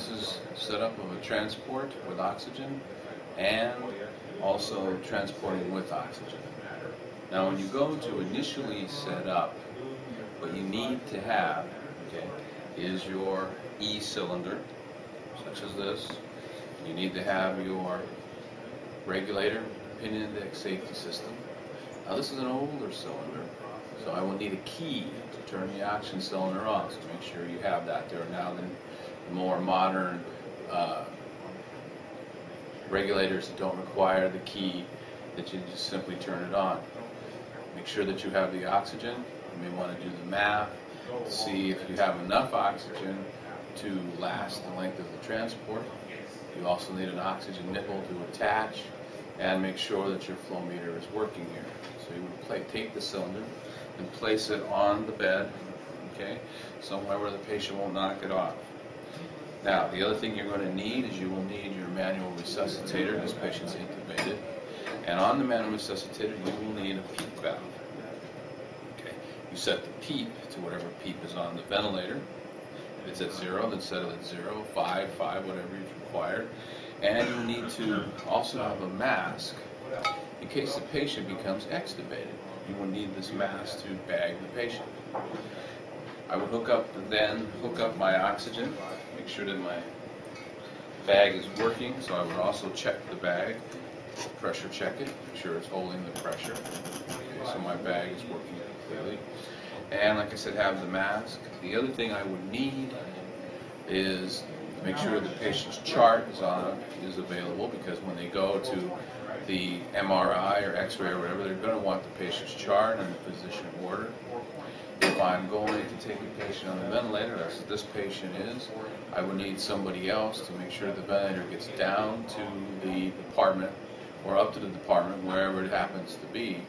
This is setup of a transport with oxygen and also transporting with oxygen. Now when you go to initially set up, what you need to have, okay, is your E cylinder, such as this. You need to have your regulator, pin index safety system. Now this is an older cylinder, so I will need a key to turn the oxygen cylinder on, so make sure you have that there. Now the more modern regulators that don't require the key, that you just simply turn it on. Make sure that you have the oxygen. You may want to do the math to see if you have enough oxygen to last the length of the transport. You also need an oxygen nipple to attach and make sure that your flow meter is working here. So you would take the cylinder and place it on the bed, okay, somewhere where the patient won't knock it off. Now, the other thing you're going to need is you will need your manual resuscitator. This patient's intubated. And on the manual resuscitator, you will need a PEEP valve. Okay, you set the PEEP to whatever PEEP is on the ventilator. If it's at 0, then set it at 0, 5, whatever is required. And you need to also have a mask in case the patient becomes extubated. You will need this mask to bag the patient. I would hook up my oxygen, make sure that my bag is working, so I would also check the bag, pressure check it, make sure it's holding the pressure. Okay, so my bag is working completely. And like I said, have the mask. The other thing I would need is make sure the patient's chart is available, because when they go to the MRI or X-ray or whatever, they're going to want the patient's chart and the physician order. If I'm going to take a patient on the ventilator, as this patient is, I would need somebody else to make sure the ventilator gets down to the department or up to the department, wherever it happens to be,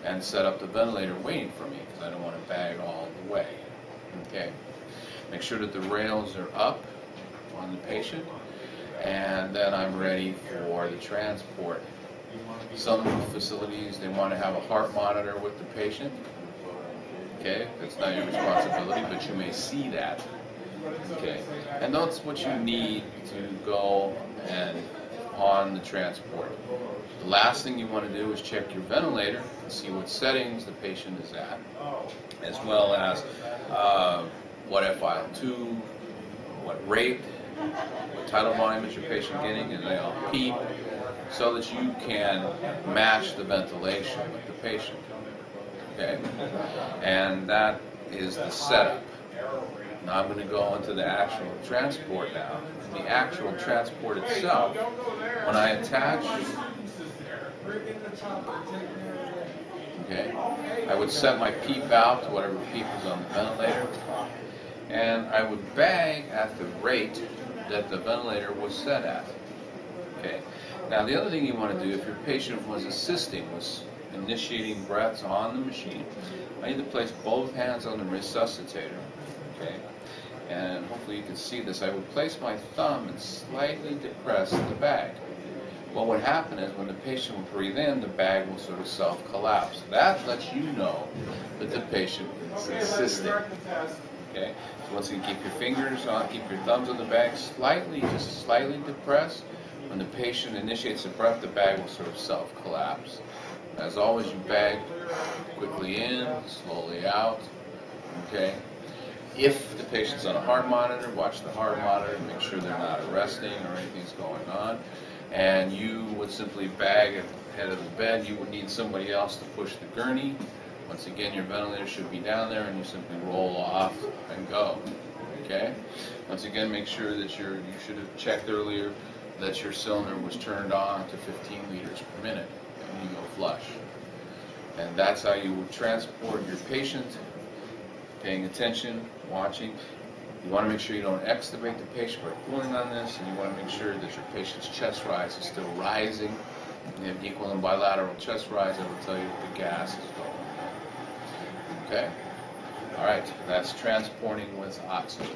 and set up the ventilator waiting for me, because I don't want to bag all the way. Okay. Make sure that the rails are up on the patient, and then I'm ready for the transport. Some facilities, they want to have a heart monitor with the patient. Okay, that's not your responsibility, but you may see that. Okay, and that's what you need to go and on the transport. The last thing you want to do is check your ventilator and see what settings the patient is at, as well as what FiO2, what rate, what tidal volume is your patient getting, and they all PEEP, so that you can match the ventilation with the patient. Okay, and that is the setup. Now I'm going to go into the actual transport now. The actual transport itself, when I attach, okay, I would set my PEEP valve to whatever PEEP is on the ventilator, and I would bag at the rate that the ventilator was set at. Okay. Now the other thing you want to do, if your patient was initiating breaths on the machine, I need to place both hands on the resuscitator. Okay. And hopefully you can see this. I would place my thumb and slightly depress the bag. What would happen is when the patient will breathe in, the bag will sort of self-collapse. That lets you know that the patient is assisting. Okay? So once you keep your fingers on, keep your thumbs on the bag, just slightly depress. When the patient initiates the breath, the bag will sort of self-collapse. As always, you bag quickly in, slowly out. Okay? If the patient's on a heart monitor, watch the heart monitor, make sure they're not arresting or anything's going on. And you would simply bag at the head of the bed. You would need somebody else to push the gurney. Once again, your ventilator should be down there, and you simply roll off and go. Okay? Once again, make sure that you should have checked earlier that your cylinder was turned on to 15 liters per minute, and you go flush. And that's how you would transport your patient, paying attention, watching. You want to make sure you don't extubate the patient by pulling on this, and you want to make sure that your patient's chest rise is still rising. If you have equal and bilateral chest rise, I will tell you that the gas is going on. Okay? All right, that's transporting with oxygen.